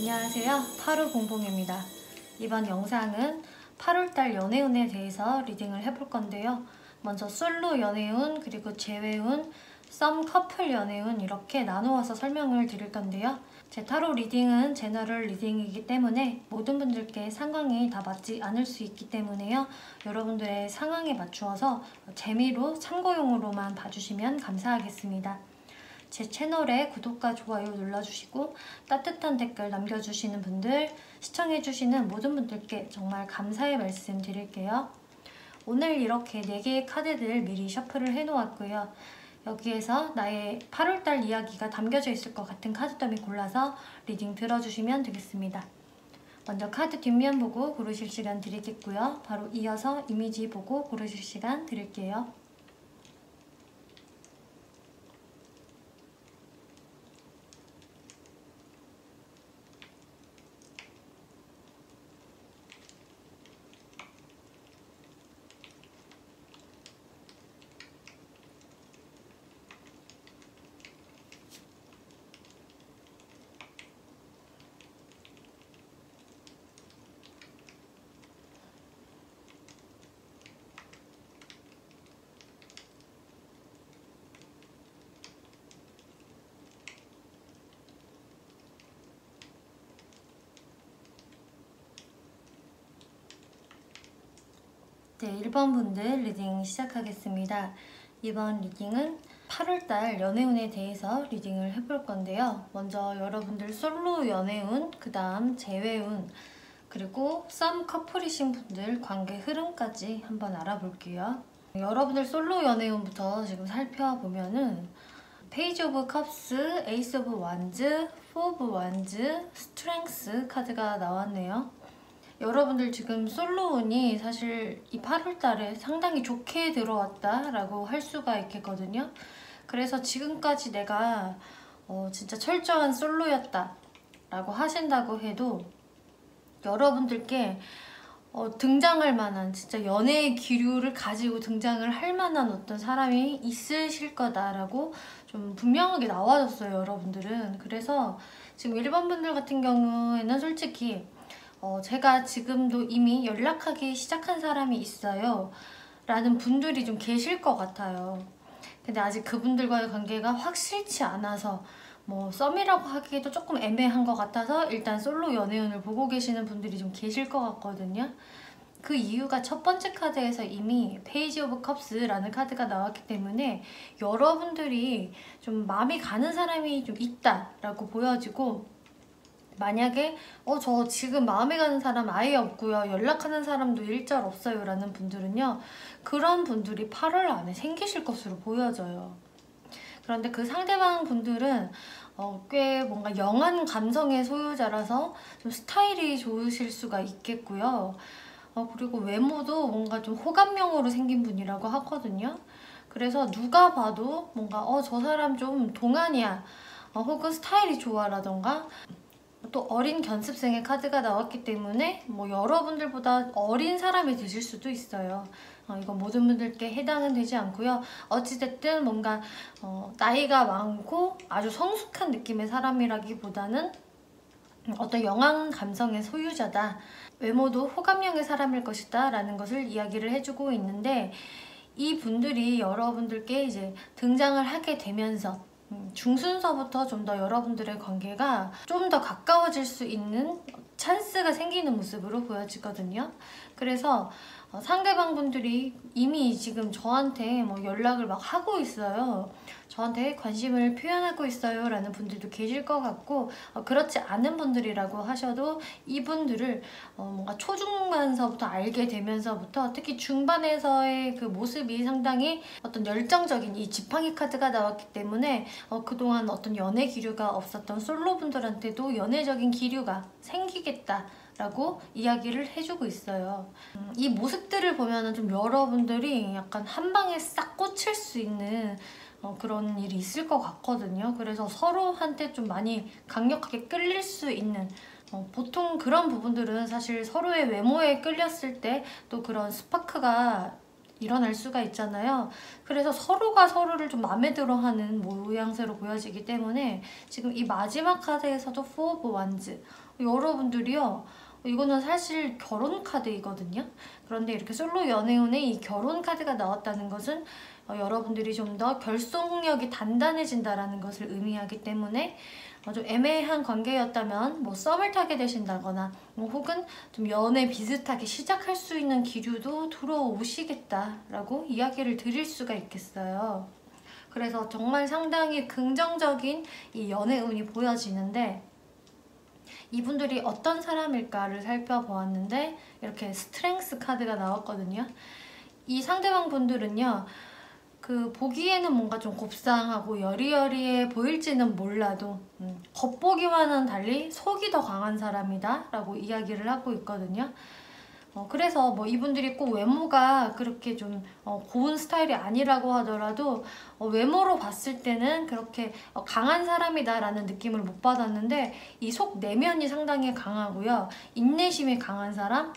안녕하세요. 8호0봉입니다. 이번 영상은 8월달 연애운에 대해서 리딩을 해볼 건데요. 먼저 솔로 연애운, 그리고 재회운, 썸 커플 연애운 이렇게 나누어서 설명을 드릴 건데요. 제 타로 리딩은 제너럴 리딩이기 때문에 모든 분들께 상황이 다 맞지 않을 수 있기 때문에요. 여러분들의 상황에 맞추어서 재미로 참고용으로만 봐주시면 감사하겠습니다. 제 채널에 구독과 좋아요 눌러주시고 따뜻한 댓글 남겨주시는 분들, 시청해주시는 모든 분들께 정말 감사의 말씀 드릴게요. 오늘 이렇게 4개의 카드들 미리 셔플을 해놓았고요. 여기에서 나의 8월달 이야기가 담겨져 있을 것 같은 카드 더미 골라서 리딩 들어주시면 되겠습니다. 먼저 카드 뒷면 보고 고르실 시간 드리겠고요. 바로 이어서 이미지 보고 고르실 시간 드릴게요. 네, 1번 분들 리딩 시작하겠습니다. 이번 리딩은 8월달 연애운에 대해서 리딩을 해볼 건데요. 먼저 여러분들 솔로 연애운, 그 다음 재회운, 그리고 썸 커플이신 분들 관계 흐름까지 한번 알아볼게요. 여러분들 솔로 연애운부터 지금 살펴보면은 페이지 오브 컵스, 에이스 오브 완즈, 포 오브 완즈, 스트렝스 카드가 나왔네요. 여러분들 지금 솔로운이 사실 이 8월달에 상당히 좋게 들어왔다라고 할 수가 있겠거든요. 그래서 지금까지 내가 진짜 철저한 솔로였다 라고 하신다고 해도 여러분들께 등장할 만한 진짜 연애의 기류를 가지고 등장을 할 만한 어떤 사람이 있으실 거다라고 좀 분명하게 나와줬어요, 여러분들은. 그래서 지금 1번 분들 같은 경우에는 솔직히 제가 지금도 이미 연락하기 시작한 사람이 있어요 라는 분들이 좀 계실 것 같아요. 근데 아직 그분들과의 관계가 확실치 않아서 뭐 썸이라고 하기에도 조금 애매한 것 같아서 일단 솔로 연애운을 보고 계시는 분들이 좀 계실 것 같거든요. 그 이유가 첫 번째 카드에서 이미 페이지 오브 컵스라는 카드가 나왔기 때문에 여러분들이 좀 마음이 가는 사람이 좀 있다라고 보여지고, 만약에 저 지금 마음에 가는 사람 아예 없고요, 연락하는 사람도 일절 없어요 라는 분들은요, 그런 분들이 8월 안에 생기실 것으로 보여져요. 그런데 그 상대방 분들은 꽤 뭔가 영한 감성의 소유자라서 좀 스타일이 좋으실 수가 있겠고요. 그리고 외모도 뭔가 좀 호감형으로 생긴 분이라고 하거든요. 그래서 누가 봐도 뭔가 저 사람 좀 동안이야, 혹은 스타일이 좋아 라던가, 또 어린 견습생의 카드가 나왔기 때문에 뭐 여러분들보다 어린 사람이 되실 수도 있어요. 이건 모든 분들께 해당은 되지 않고요. 어찌됐든 뭔가 나이가 많고 아주 성숙한 느낌의 사람이라기보다는 어떤 영한 감성의 소유자다, 외모도 호감형의 사람일 것이다 라는 것을 이야기를 해주고 있는데, 이 분들이 여러분들께 이제 등장을 하게 되면서 중순서부터 좀 더 여러분들의 관계가 좀 더 가까워질 수 있는 찬스가 생기는 모습으로 보여지거든요. 그래서 상대방 분들이 이미 지금 저한테 뭐 연락을 막 하고 있어요. 저한테 관심을 표현하고 있어요 라는 분들도 계실 것 같고, 그렇지 않은 분들이라고 하셔도 이분들을 뭔가 초중반서부터 알게 되면서부터 특히 중반에서의 그 모습이 상당히 어떤 열정적인, 이 지팡이 카드가 나왔기 때문에 그동안 어떤 연애 기류가 없었던 솔로분들한테도 연애적인 기류가 생기겠다 라고 이야기를 해주고 있어요. 이 모습들을 보면은 좀 여러분들이 약간 한 방에 싹 꽂힐 수 있는 그런 일이 있을 것 같거든요. 그래서 서로한테 좀 많이 강력하게 끌릴 수 있는, 보통 그런 부분들은 사실 서로의 외모에 끌렸을 때 또 그런 스파크가 일어날 수가 있잖아요. 그래서 서로가 서로를 좀 마음에 들어하는 모양새로 보여지기 때문에 지금 이 마지막 카드에서도 Four of Wands, 여러분들이요, 이거는 사실 결혼 카드이거든요. 그런데 이렇게 솔로 연애운에 이 결혼 카드가 나왔다는 것은 여러분들이 좀 더 결속력이 단단해진다는 것을 의미하기 때문에 좀 애매한 관계였다면 뭐 썸을 타게 되신다거나 혹은 좀 연애 비슷하게 시작할 수 있는 기류도 들어오시겠다라고 이야기를 드릴 수가 있겠어요. 그래서 정말 상당히 긍정적인 이 연애운이 보여지는데, 이분들이 어떤 사람일까를 살펴보았는데 이렇게 스트렝스 카드가 나왔거든요. 이 상대방 분들은요, 보기에는 뭔가 좀 곱상하고 여리여리해 보일지는 몰라도 겉보기와는 달리 속이 더 강한 사람이다 라고 이야기를 하고 있거든요. 그래서 뭐 이분들이 꼭 외모가 그렇게 좀 고운 스타일이 아니라고 하더라도 외모로 봤을 때는 그렇게 강한 사람이다 라는 느낌을 못 받았는데, 이 속 내면이 상당히 강하고요, 인내심이 강한 사람,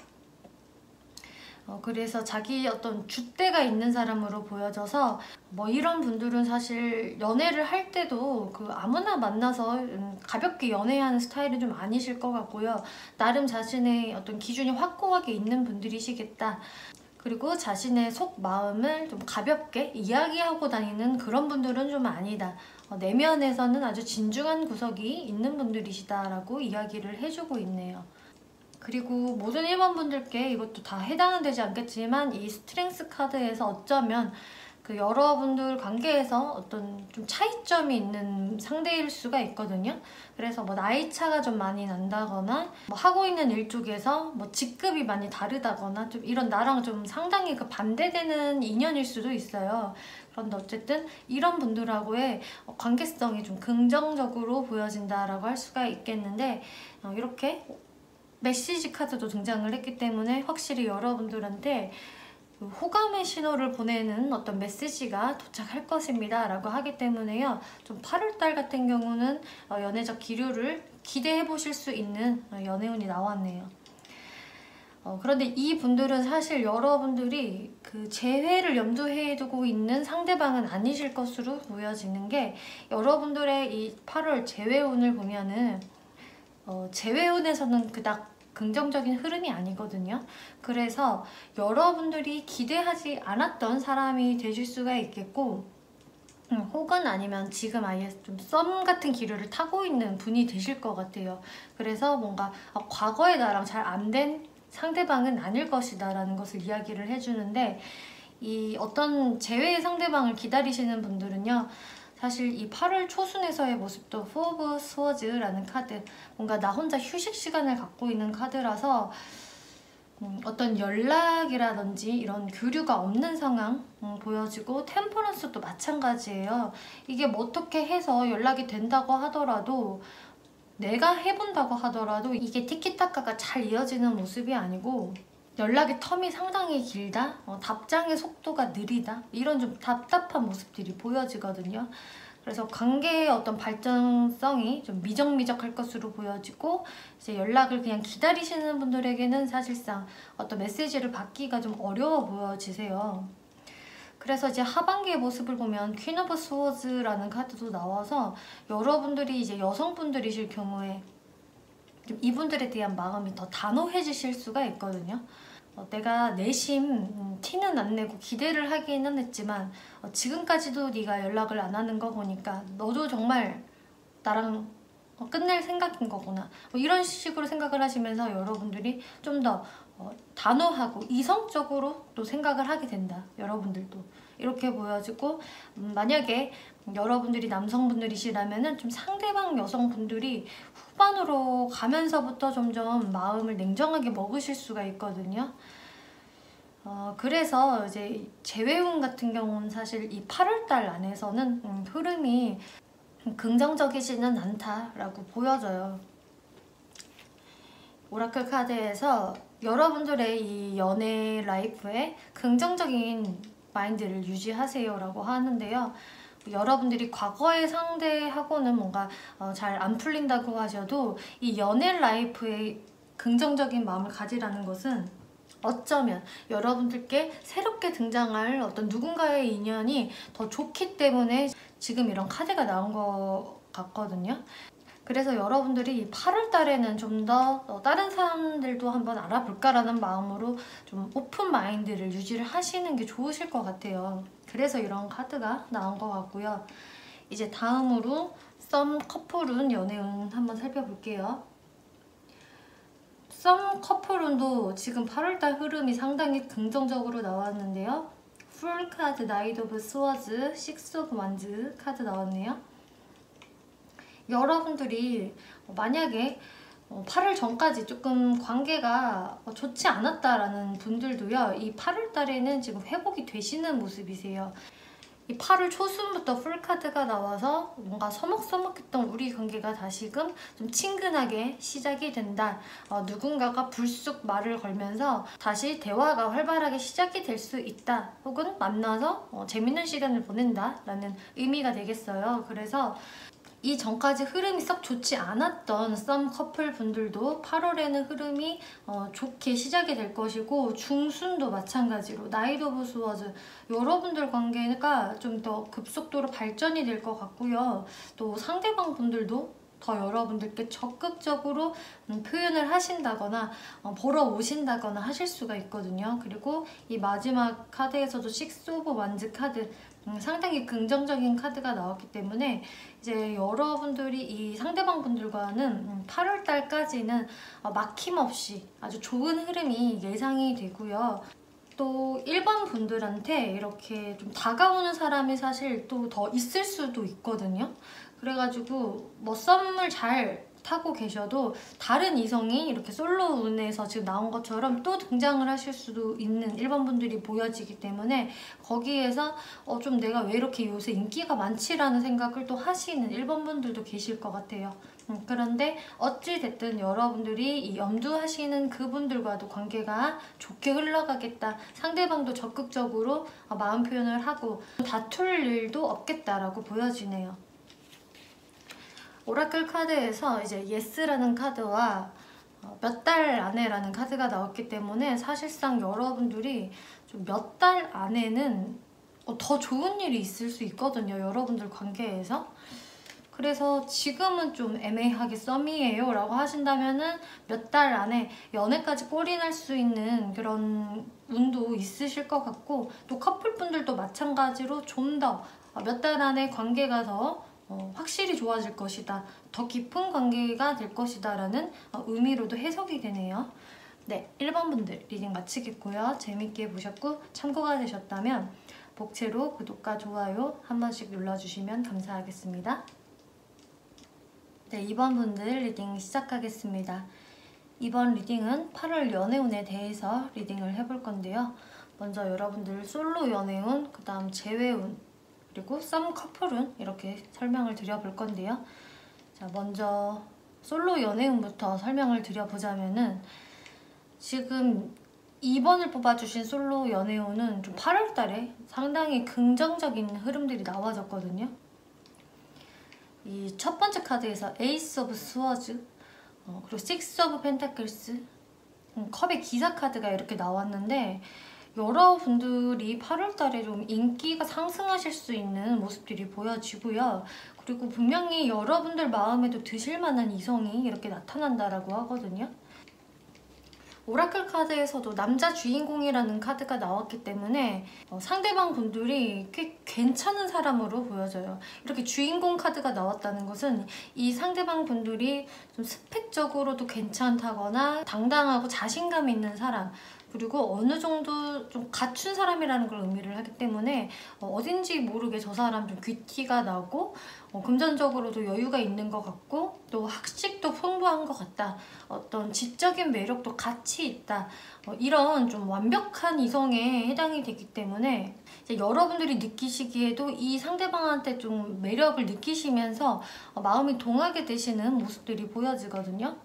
그래서 자기 어떤 줏대가 있는 사람으로 보여져서 뭐 이런 분들은 사실 연애를 할 때도 아무나 만나서 가볍게 연애하는 스타일은 좀 아니실 것 같고요. 나름 자신의 어떤 기준이 확고하게 있는 분들이시겠다. 그리고 자신의 속 마음을 좀 가볍게 이야기하고 다니는 그런 분들은 좀 아니다. 내면에서는 아주 진중한 구석이 있는 분들이시다라고 이야기를 해주고 있네요. 그리고 모든 1번 분들께 이것도 다 해당은 되지 않겠지만 이 스트렝스 카드에서 어쩌면 여러분들 관계에서 어떤 좀 차이점이 있는 상대일 수가 있거든요. 그래서 뭐 나이 차가 좀 많이 난다거나 뭐 하고 있는 일 쪽에서 뭐 직급이 많이 다르다거나 좀 이런 나랑 좀 상당히 반대되는 인연일 수도 있어요. 그런데 어쨌든 이런 분들하고의 관계성이 좀 긍정적으로 보여진다라고 할 수가 있겠는데, 이렇게 메시지 카드도 등장을 했기 때문에 확실히 여러분들한테 호감의 신호를 보내는 어떤 메시지가 도착할 것입니다 라고 하기 때문에요, 좀 8월달 같은 경우는 연애적 기류를 기대해 보실 수 있는 연애운이 나왔네요. 그런데 이 분들은 사실 여러분들이 재회를 염두에 두고 있는 상대방은 아니실 것으로 보여지는 게, 여러분들의 이 8월 재회운을 보면은 재회운에서는 그닥 긍정적인 흐름이 아니거든요. 그래서 여러분들이 기대하지 않았던 사람이 되실 수가 있겠고, 혹은 아니면 지금 아예 좀 썸 같은 기류를 타고 있는 분이 되실 것 같아요. 그래서 뭔가 과거에 나랑 잘 안 된 상대방은 아닐 것이다 라는 것을 이야기를 해주는데, 이 어떤 재회의 상대방을 기다리시는 분들은요, 사실 이 8월 초순에서의 모습도 Four of Swords라는 카드, 뭔가 나 혼자 휴식 시간을 갖고 있는 카드라서 어떤 연락이라든지 이런 교류가 없는 상황 보여지고, 템퍼런스도 마찬가지예요. 이게 뭐 어떻게 해서 연락이 된다고 하더라도, 내가 해본다고 하더라도 이게 티키타카가 잘 이어지는 모습이 아니고, 연락의 텀이 상당히 길다, 답장의 속도가 느리다, 이런 좀 답답한 모습들이 보여지거든요. 그래서 관계의 어떤 발전성이 좀 미적미적할 것으로 보여지고, 이제 연락을 그냥 기다리시는 분들에게는 사실상 어떤 메시지를 받기가 좀 어려워 보여지세요. 그래서 이제 하반기의 모습을 보면 퀸 오브 스워즈라는 카드도 나와서, 여러분들이 이제 여성분들이실 경우에 좀 이분들에 대한 마음이 더 단호해지실 수가 있거든요. 내가 내심 티는 안 내고 기대를 하기는 했지만 지금까지도 네가 연락을 안 하는 거 보니까 너도 정말 나랑 끝낼 생각인 거구나, 뭐 이런 식으로 생각을 하시면서 여러분들이 좀 더 단호하고 이성적으로 또 생각을 하게 된다, 여러분들도 이렇게 보여지고, 만약에 여러분들이 남성분들이시라면은 좀 상대방 여성분들이 후반으로 가면서부터 점점 마음을 냉정하게 먹으실 수가 있거든요. 그래서 이제 재회운 같은 경우는 사실 이 8월달 안에서는 흐름이 긍정적이지는 않다라고 보여져요. 오라클 카드에서 여러분들의 이 연애 라이프에 긍정적인 마인드를 유지하세요 라고 하는데요, 여러분들이 과거의 상대하고는 뭔가 잘 안 풀린다고 하셔도 이 연애 라이프에 긍정적인 마음을 가지라는 것은 어쩌면 여러분들께 새롭게 등장할 어떤 누군가의 인연이 더 좋기 때문에 지금 이런 카드가 나온 것 같거든요. 그래서 여러분들이 8월 달에는 좀 더 다른 사람들도 한번 알아볼까라는 마음으로 좀 오픈 마인드를 유지를 하시는 게 좋으실 것 같아요. 그래서 이런 카드가 나온 것 같고요. 이제 다음으로 썸 커플운 연애운 한번 살펴볼게요. 썸 커플운도 지금 8월달 흐름이 상당히 긍정적으로 나왔는데요. 풀 카드, 나이트 오브 스워즈, 식스 오브 완즈 카드 나왔네요. 여러분들이 만약에 8월 전까지 조금 관계가 좋지 않았다라는 분들도요, 이 8월 달에는 지금 회복이 되시는 모습이세요. 이 8월 초순부터 풀카드가 나와서 뭔가 서먹서먹했던 우리 관계가 다시금 좀 친근하게 시작이 된다. 누군가가 불쑥 말을 걸면서 다시 대화가 활발하게 시작이 될 수 있다. 혹은 만나서 재밌는 시간을 보낸다 라는 의미가 되겠어요. 그래서 이 전까지 흐름이 썩 좋지 않았던 썸 커플 분들도 8월에는 흐름이 좋게 시작이 될 것이고, 중순도 마찬가지로 나이트 오브 스워즈 여러분들 관계가 좀 더 급속도로 발전이 될 것 같고요. 또 상대방 분들도 더 여러분들께 적극적으로 표현을 하신다거나 보러 오신다거나 하실 수가 있거든요. 그리고 이 마지막 카드에서도 식스 오브 완즈 카드, 상당히 긍정적인 카드가 나왔기 때문에 이제 여러분들이 이 상대방 분들과는 8월 달까지는 막힘없이 아주 좋은 흐름이 예상이 되고요. 또 1번 분들한테 이렇게 좀 다가오는 사람이 사실 또 더 있을 수도 있거든요. 그래가지고 뭐 썸을 잘 타고 계셔도 다른 이성이 이렇게 솔로운에서 지금 나온 것처럼 또 등장을 하실 수도 있는 1번 분들이 보여지기 때문에 거기에서 좀 내가 왜 이렇게 요새 인기가 많지라는 생각을 또 하시는 1번 분들도 계실 것 같아요. 그런데 어찌됐든 여러분들이 이 염두하시는 그분들과도 관계가 좋게 흘러가겠다, 상대방도 적극적으로 마음 표현을 하고 다툴 일도 없겠다라고 보여지네요. 오라클 카드에서 이제 예스라는 카드와 몇 달 안에라는 카드가 나왔기 때문에 사실상 여러분들이 좀 몇 달 안에는 더 좋은 일이 있을 수 있거든요. 여러분들 관계에서. 그래서 지금은 좀 애매하게 썸이에요 라고 하신다면은 몇 달 안에 연애까지 골이 날 수 있는 그런 운도 있으실 것 같고, 또 커플분들도 마찬가지로 좀 더 몇 달 안에 관계가 더 확실히 좋아질 것이다, 더 깊은 관계가 될 것이다 라는 의미로도 해석이 되네요. 네, 1번 분들 리딩 마치겠고요. 재밌게 보셨고 참고가 되셨다면 복채로 구독과 좋아요 한 번씩 눌러주시면 감사하겠습니다. 네, 2번 분들 리딩 시작하겠습니다. 이번 리딩은 8월 연애운에 대해서 리딩을 해볼 건데요. 먼저 여러분들 솔로 연애운, 그 다음 재회운, 그리고 썸 커플운 이렇게 설명을 드려볼 건데요. 자, 먼저 솔로 연애운부터 설명을 드려보자면은, 지금 2번을 뽑아주신 솔로 연애운은 좀 8월달에 상당히 긍정적인 흐름들이 나와졌거든요. 이 첫 번째 카드에서 에이스 오브 스워즈, 그리고 식스 오브 펜타클스, 컵의 기사 카드가 이렇게 나왔는데, 여러분들이 8월달에 좀 인기가 상승하실 수 있는 모습들이 보여지고요. 그리고 분명히 여러분들 마음에도 드실 만한 이성이 이렇게 나타난다라고 하거든요. 오라클 카드에서도 남자 주인공이라는 카드가 나왔기 때문에 상대방 분들이 꽤 괜찮은 사람으로 보여져요. 이렇게 주인공 카드가 나왔다는 것은 이 상대방 분들이 좀 스펙적으로도 괜찮다거나 당당하고 자신감 있는 사람, 그리고 어느 정도 좀 갖춘 사람이라는 걸 의미를 하기 때문에 어딘지 모르게 저 사람 좀 귀티가 나고 금전적으로도 여유가 있는 것 같고, 또 학식도 풍부한 것 같다, 어떤 지적인 매력도 같이 있다, 이런 좀 완벽한 이성에 해당이 되기 때문에 이제 여러분들이 느끼시기에도 이 상대방한테 좀 매력을 느끼시면서 마음이 동하게 되시는 모습들이 보여지거든요.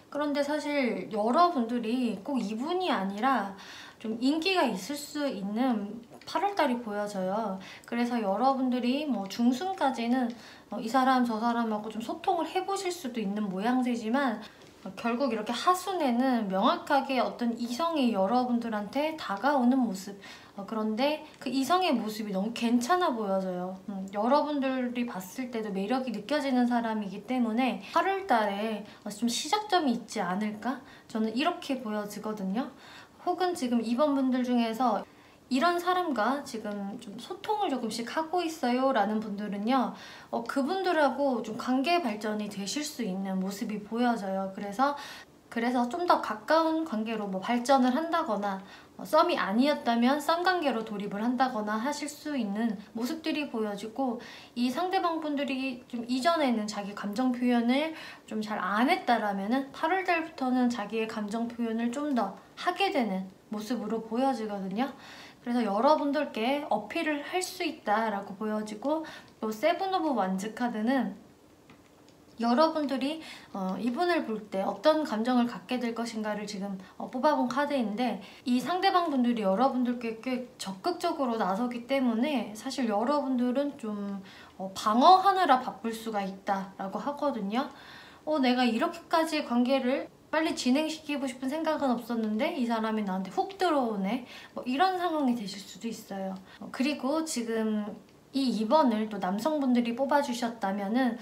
그런데 사실 여러분들이 꼭 이분이 아니라 좀 인기가 있을 수 있는 8월달이 보여져요. 그래서 여러분들이 뭐 중순까지는 이 사람 저 사람하고 좀 소통을 해보실 수도 있는 모양새지만, 결국 이렇게 하순에는 명확하게 어떤 이성이 여러분들한테 다가오는 모습, 그런데 그 이성의 모습이 너무 괜찮아 보여져요. 여러분들이 봤을 때도 매력이 느껴지는 사람이기 때문에 8월 달에 좀 시작점이 있지 않을까? 저는 이렇게 보여지거든요. 혹은 지금 이번 분들 중에서 이런 사람과 지금 좀 소통을 조금씩 하고 있어요 라는 분들은요, 그분들하고 좀 관계 발전이 되실 수 있는 모습이 보여져요. 그래서 좀 더 가까운 관계로 뭐 발전을 한다거나, 썸이 아니었다면 썸 관계로 돌입을 한다거나 하실 수 있는 모습들이 보여지고, 이 상대방 분들이 좀 이전에는 자기 감정 표현을 좀 잘 안 했다라면은 8월 달부터는 자기의 감정 표현을 좀 더 하게 되는 모습으로 보여지거든요. 그래서 여러분들께 어필을 할 수 있다라고 보여지고, 또 세븐 오브 완즈 카드는 여러분들이 이분을 볼 때 어떤 감정을 갖게 될 것인가를 지금 뽑아본 카드인데, 이 상대방 분들이 여러분들께 꽤 적극적으로 나서기 때문에 사실 여러분들은 좀 방어하느라 바쁠 수가 있다라고 하거든요. 내가 이렇게까지 관계를 빨리 진행시키고 싶은 생각은 없었는데 이 사람이 나한테 훅 들어오네, 뭐 이런 상황이 되실 수도 있어요. 그리고 지금 이 2번을 또 남성분들이 뽑아주셨다면은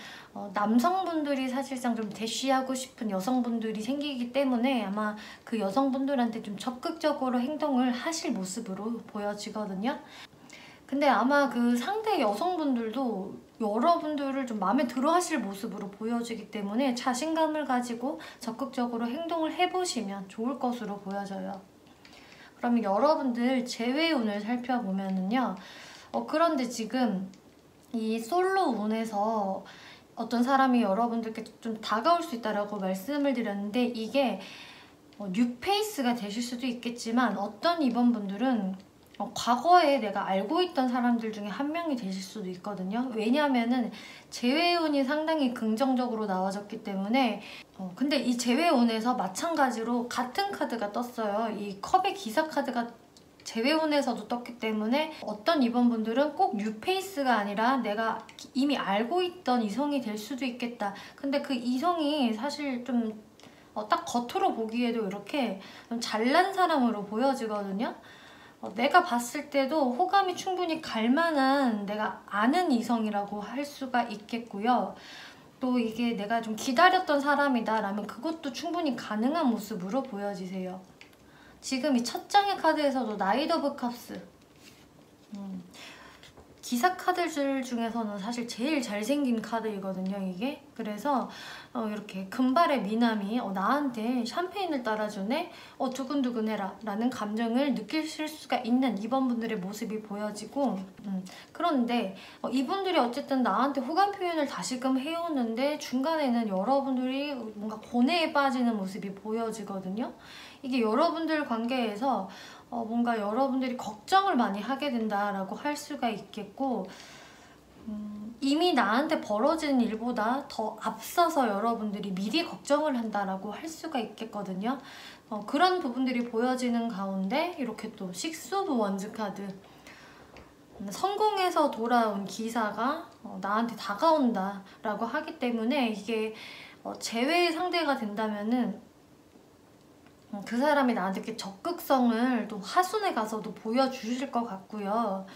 남성분들이 사실상 좀 대쉬하고 싶은 여성분들이 생기기 때문에 아마 그 여성분들한테 좀 적극적으로 행동을 하실 모습으로 보여지거든요. 근데 아마 그 상대 여성분들도 여러분들을 좀 마음에 들어 하실 모습으로 보여지기 때문에 자신감을 가지고 적극적으로 행동을 해보시면 좋을 것으로 보여져요. 그러면 여러분들 재회운을 살펴보면은요, 그런데 지금 이 솔로 운에서 어떤 사람이 여러분들께 좀 다가올 수 있다라고 말씀을 드렸는데, 이게 뉴페이스가 되실 수도 있겠지만 어떤 이번 분들은 과거에 내가 알고 있던 사람들 중에 한 명이 되실 수도 있거든요. 왜냐하면은 재회운이 상당히 긍정적으로 나와졌기 때문에. 근데 이 재회운에서 마찬가지로 같은 카드가 떴어요. 이 컵의 기사 카드가 재회운에서도 떴기 때문에 어떤 이번 분들은 꼭 뉴페이스가 아니라 내가 이미 알고 있던 이성이 될 수도 있겠다. 근데 그 이성이 사실 좀 딱 겉으로 보기에도 이렇게 좀 잘난 사람으로 보여지거든요. 내가 봤을 때도 호감이 충분히 갈 만한 내가 아는 이성이라고 할 수가 있겠고요. 또 이게 내가 좀 기다렸던 사람이다 라면 그것도 충분히 가능한 모습으로 보여지세요. 지금 이 첫 장의 카드에서도 나이트 오브 컵스, 기사 카드들 중에서는 사실 제일 잘생긴 카드이거든요, 이게. 그래서 이렇게 금발의 미남이 나한테 샴페인을 따라주네? 두근두근해라 라는 감정을 느끼실 수가 있는 이번 분들의 모습이 보여지고, 그런데 이분들이 어쨌든 나한테 호감 표현을 다시금 해오는데 중간에는 여러분들이 뭔가 고뇌에 빠지는 모습이 보여지거든요. 이게 여러분들 관계에서 뭔가 여러분들이 걱정을 많이 하게 된다라고 할 수가 있겠고, 이미 나한테 벌어지는 일보다 더 앞서서 여러분들이 미리 걱정을 한다라고 할 수가 있겠거든요. 그런 부분들이 보여지는 가운데 이렇게 또 식스 오브 원즈 카드, 성공해서 돌아온 기사가 나한테 다가온다 라고 하기 때문에 이게 재회의 상대가 된다면은 그 사람이 나한테 이렇게 적극성을 또 하순에 가서도 보여주실 것 같고요.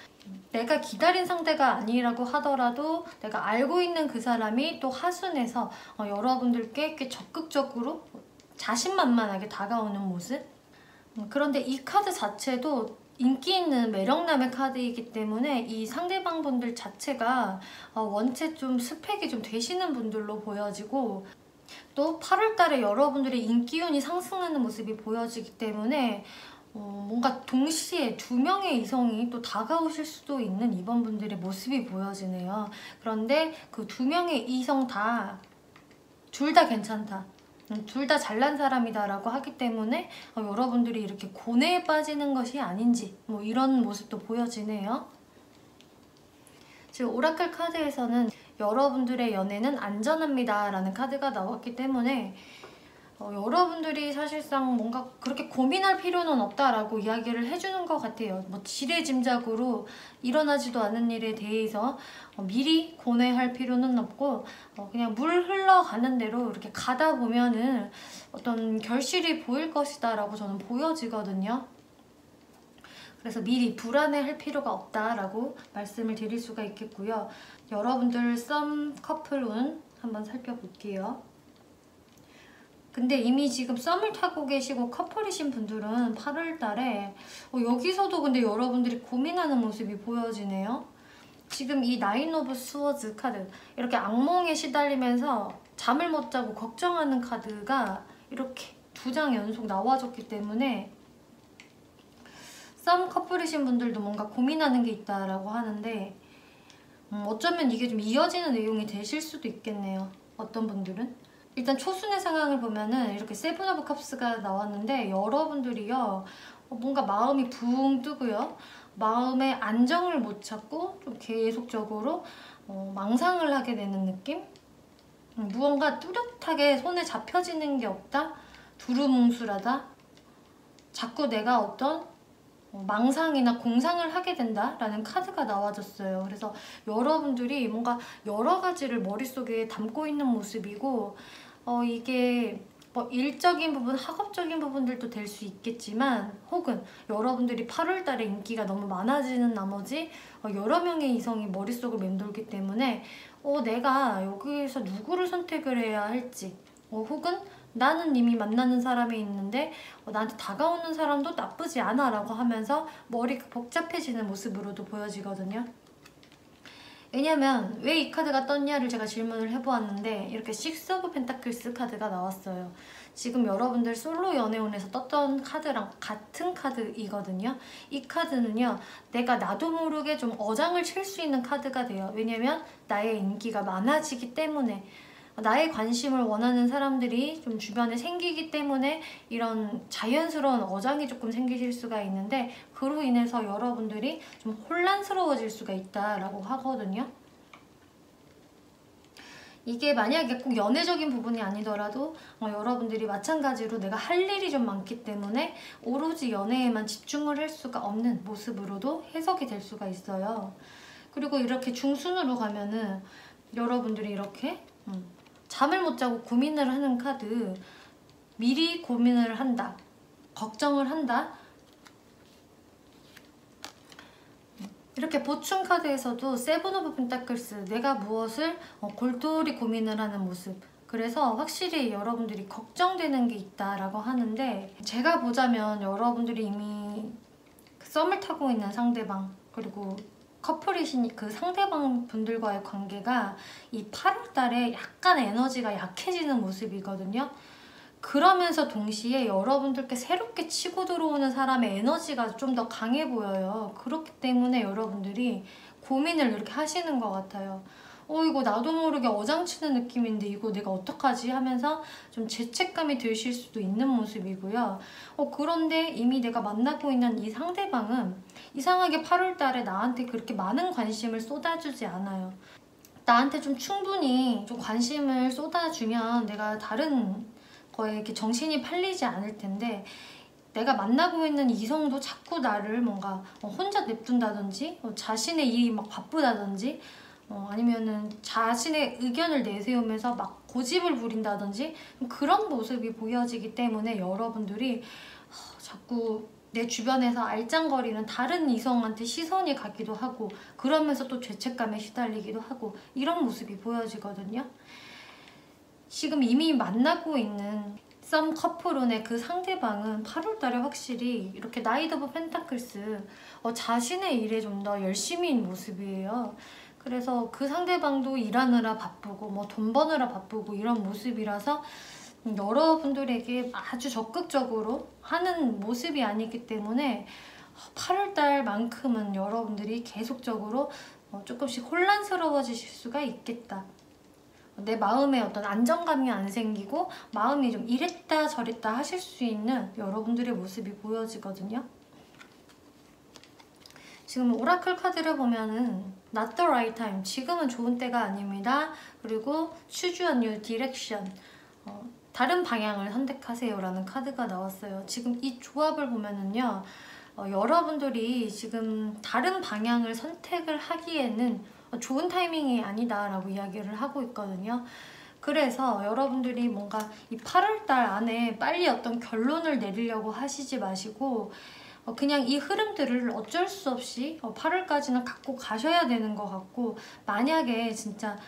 내가 기다린 상대가 아니라고 하더라도 내가 알고 있는 그 사람이 또 하순에서 여러분들께 꽤 적극적으로 자신만만하게 다가오는 모습. 그런데 이 카드 자체도 인기 있는 매력남의 카드이기 때문에 이 상대방 분들 자체가 원체 좀 스펙이 좀 되시는 분들로 보여지고, 또 8월 달에 여러분들의 인기운이 상승하는 모습이 보여지기 때문에 뭔가 동시에 두 명의 이성이 또 다가오실 수도 있는 이번 분들의 모습이 보여지네요. 그런데 그 두 명의 이성 둘 다 괜찮다, 둘 다 잘난 사람이다 라고 하기 때문에 여러분들이 이렇게 고뇌에 빠지는 것이 아닌지 뭐 이런 모습도 보여지네요. 지금 오라클 카드에서는 여러분들의 연애는 안전합니다 라는 카드가 나왔기 때문에 여러분들이 사실상 뭔가 그렇게 고민할 필요는 없다라고 이야기를 해주는 것 같아요. 뭐 지레짐작으로 일어나지도 않은 일에 대해서 미리 고뇌할 필요는 없고 그냥 물 흘러가는 대로 이렇게 가다 보면은 어떤 결실이 보일 것이다 라고 저는 보여지거든요. 그래서 미리 불안해할 필요가 없다라고 말씀을 드릴 수가 있겠고요. 여러분들 썸 커플운 한번 살펴볼게요. 근데 이미 지금 썸을 타고 계시고 커플이신 분들은 8월 달에 여기서도 근데 여러분들이 고민하는 모습이 보여지네요. 지금 이 나인 오브 스워즈 카드, 이렇게 악몽에 시달리면서 잠을 못 자고 걱정하는 카드가 이렇게 2장 연속 나와줬기 때문에 썸 커플이신 분들도 뭔가 고민하는 게 있다라고 하는데 어쩌면 이게 좀 이어지는 내용이 되실 수도 있겠네요. 어떤 분들은. 일단 초순의 상황을 보면은 이렇게 세븐 오브 컵스가 나왔는데 여러분들이요 뭔가 마음이 붕 뜨고요. 마음의 안정을 못 찾고 좀 계속적으로 망상을 하게 되는 느낌? 무언가 뚜렷하게 손에 잡혀지는 게 없다? 두루뭉술하다? 자꾸 내가 어떤 망상이나 공상을 하게 된다라는 카드가 나와줬어요. 그래서 여러분들이 뭔가 여러 가지를 머릿속에 담고 있는 모습이고 이게 뭐 일적인 부분, 학업적인 부분들도 될 수 있겠지만 혹은 여러분들이 8월 달에 인기가 너무 많아지는 나머지 여러 명의 이성이 머릿속을 맴돌기 때문에 내가 여기에서 누구를 선택을 해야 할지 혹은 나는 이미 만나는 사람이 있는데 나한테 다가오는 사람도 나쁘지 않아 라고 하면서 머리가 복잡해지는 모습으로도 보여지거든요. 왜냐면 왜 이 카드가 떴냐를 제가 질문을 해보았는데 이렇게 식스 오브 펜타클스 카드가 나왔어요. 지금 여러분들 솔로 연애운에서 떴던 카드랑 같은 카드이거든요. 이 카드는요, 내가 나도 모르게 좀 어장을 칠 수 있는 카드가 돼요. 왜냐면 나의 인기가 많아지기 때문에, 나의 관심을 원하는 사람들이 좀 주변에 생기기 때문에 이런 자연스러운 어장이 조금 생기실 수가 있는데, 그로 인해서 여러분들이 좀 혼란스러워질 수가 있다라고 하거든요. 이게 만약에 꼭 연애적인 부분이 아니더라도 여러분들이 마찬가지로 내가 할 일이 좀 많기 때문에 오로지 연애에만 집중을 할 수가 없는 모습으로도 해석이 될 수가 있어요. 그리고 이렇게 중순으로 가면은 여러분들이 이렇게 잠을 못 자고 고민을 하는 카드, 미리 고민을 한다, 걱정을 한다. 이렇게 보충 카드에서도 세븐 오브 펜타클스, 내가 무엇을 골똘히 고민을 하는 모습. 그래서 확실히 여러분들이 걱정되는 게 있다라고 하는데, 제가 보자면 여러분들이 이미 썸을 타고 있는 상대방, 그리고 커플이신 그 상대방 분들과의 관계가 이 8월 달에 약간 에너지가 약해지는 모습이거든요. 그러면서 동시에 여러분들께 새롭게 치고 들어오는 사람의 에너지가 좀 더 강해 보여요. 그렇기 때문에 여러분들이 고민을 이렇게 하시는 것 같아요. 이거 나도 모르게 어장치는 느낌인데 이거 내가 어떡하지? 하면서 좀 죄책감이 드실 수도 있는 모습이고요. 그런데 이미 내가 만나고 있는 이 상대방은 이상하게 8월 달에 나한테 그렇게 많은 관심을 쏟아주지 않아요. 나한테 좀 충분히 좀 관심을 쏟아주면 내가 다른 거에 이렇게 정신이 팔리지 않을 텐데, 내가 만나고 있는 이성도 자꾸 나를 뭔가 혼자 냅둔다든지 자신의 일이 막 바쁘다든지 아니면은 자신의 의견을 내세우면서 막 고집을 부린다든지 그런 모습이 보여지기 때문에 여러분들이 자꾸 내 주변에서 알짱거리는 다른 이성한테 시선이 가기도 하고, 그러면서 또 죄책감에 시달리기도 하고, 이런 모습이 보여지거든요. 지금 이미 만나고 있는 썸 커플운의 그 상대방은 8월 달에 확실히 이렇게 나이트 오브 펜타클스, 자신의 일에 좀 더 열심히인 모습이에요. 그래서 그 상대방도 일하느라 바쁘고 뭐 돈 버느라 바쁘고 이런 모습이라서 여러분들에게 아주 적극적으로 하는 모습이 아니기 때문에 8월 달만큼은 여러분들이 계속적으로 조금씩 혼란스러워지실 수가 있겠다. 내 마음에 어떤 안정감이 안 생기고 마음이 좀 이랬다 저랬다 하실 수 있는 여러분들의 모습이 보여지거든요. 지금 오라클 카드를 보면은 Not the right time, 지금은 좋은 때가 아닙니다. 그리고 Choose a new direction, 다른 방향을 선택하세요 라는 카드가 나왔어요. 지금 이 조합을 보면은요, 여러분들이 지금 다른 방향을 선택을 하기에는 좋은 타이밍이 아니다 라고 이야기를 하고 있거든요. 그래서 여러분들이 뭔가 이 8월달 안에 빨리 어떤 결론을 내리려고 하시지 마시고 그냥 이 흐름들을 어쩔 수 없이 8월까지는 갖고 가셔야 되는 것 같고, 만약에 진짜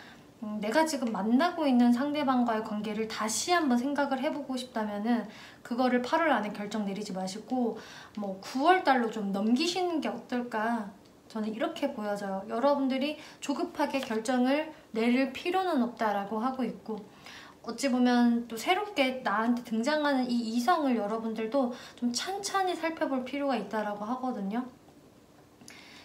내가 지금 만나고 있는 상대방과의 관계를 다시 한번 생각을 해보고 싶다면은 그거를 8월 안에 결정 내리지 마시고 뭐 9월 달로 좀 넘기시는 게 어떨까, 저는 이렇게 보여져요. 여러분들이 조급하게 결정을 내릴 필요는 없다라고 하고 있고, 어찌 보면 또 새롭게 나한테 등장하는 이 이성을 여러분들도 좀 찬찬히 살펴볼 필요가 있다라고 하거든요.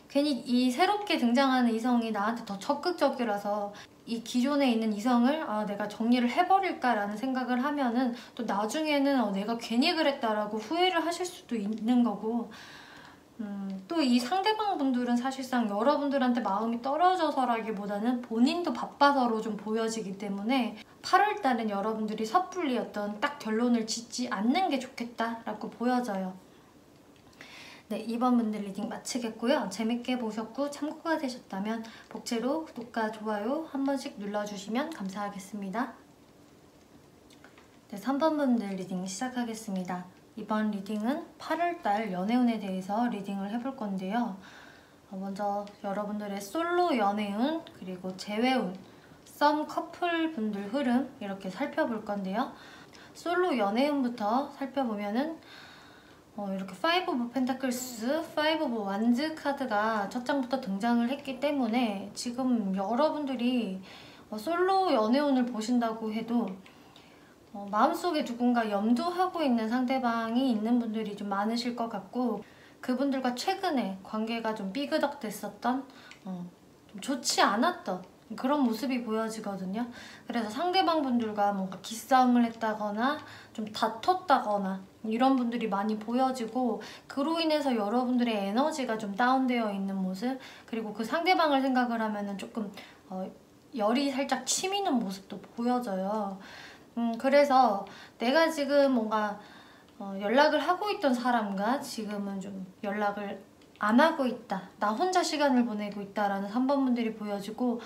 괜히 이 새롭게 등장하는 이성이 나한테 더 적극적이라서 이 기존에 있는 이성을 내가 정리를 해버릴까라는 생각을 하면은 또 나중에는 내가 괜히 그랬다라고 후회를 하실 수도 있는 거고, 또 이 상대방 분들은 사실상 여러분들한테 마음이 떨어져서라기보다는 본인도 바빠서로 좀 보여지기 때문에 8월 달엔 여러분들이 섣불리 어떤 딱 결론을 짓지 않는 게 좋겠다라고 보여져요. 네, 이번 분들 리딩 마치겠고요. 재밌게 보셨고 참고가 되셨다면 복채로 구독과 좋아요 한 번씩 눌러주시면 감사하겠습니다. 네, 3번 분들 리딩 시작하겠습니다. 이번 리딩은 8월달 연애운에 대해서 리딩을 해볼 건데요. 먼저 여러분들의 솔로 연애운, 그리고 재회운, 썸 커플 분들 흐름 이렇게 살펴볼 건데요. 솔로 연애운부터 살펴보면은 이렇게 5 오브 펜타클스, 5 오브 완즈 카드가 첫 장부터 등장을 했기 때문에 지금 여러분들이 솔로 연애운을 보신다고 해도 마음속에 누군가 염두하고 있는 상대방이 있는 분들이 좀 많으실 것 같고, 그분들과 최근에 관계가 좀 삐그덕댔었던 좀 좋지 않았던 그런 모습이 보여지거든요. 그래서 상대방 분들과 뭔가 기싸움을 했다거나 좀 다퉜다거나 이런 분들이 많이 보여지고, 그로 인해서 여러분들의 에너지가 좀 다운되어 있는 모습, 그리고 그 상대방을 생각을 하면은 조금 열이 살짝 치미는 모습도 보여져요. 그래서 내가 지금 뭔가 연락을 하고 있던 사람과 지금은 좀 연락을 안 하고 있다, 나 혼자 시간을 보내고 있다라는 3번 분들이 보여지고,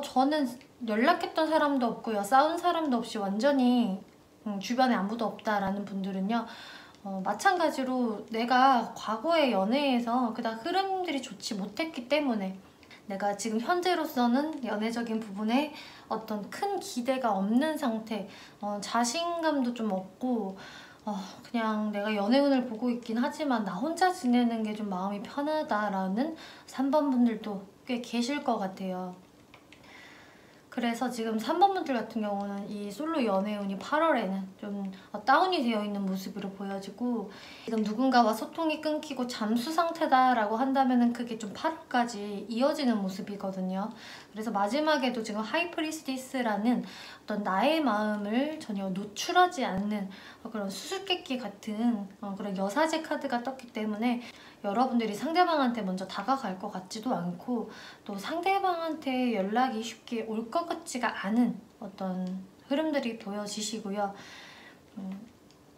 저는 연락했던 사람도 없고요, 싸운 사람도 없이 완전히 주변에 아무도 없다라는 분들은요, 마찬가지로 내가 과거의 연애에서 그닥 흐름들이 좋지 못했기 때문에 내가 지금 현재로서는 연애적인 부분에 어떤 큰 기대가 없는 상태, 자신감도 좀 없고, 그냥 내가 연애운을 보고 있긴 하지만 나 혼자 지내는 게 좀 마음이 편하다라는 3번 분들도 꽤 계실 것 같아요. 그래서 지금 3번 분들 같은 경우는 이 솔로 연애운이 8월에는 좀 다운이 되어 있는 모습으로 보여지고, 지금 누군가와 소통이 끊기고 잠수 상태다라고 한다면 그게 좀 8월까지 이어지는 모습이거든요. 그래서 마지막에도 지금 하이프리스티스라는 어떤 나의 마음을 전혀 노출하지 않는 그런 수수께끼 같은 그런 여사제 카드가 떴기 때문에 여러분들이 상대방한테 먼저 다가갈 것 같지도 않고, 또 상대방한테 연락이 쉽게 올 것 같지가 않은 어떤 흐름들이 보여지시고요.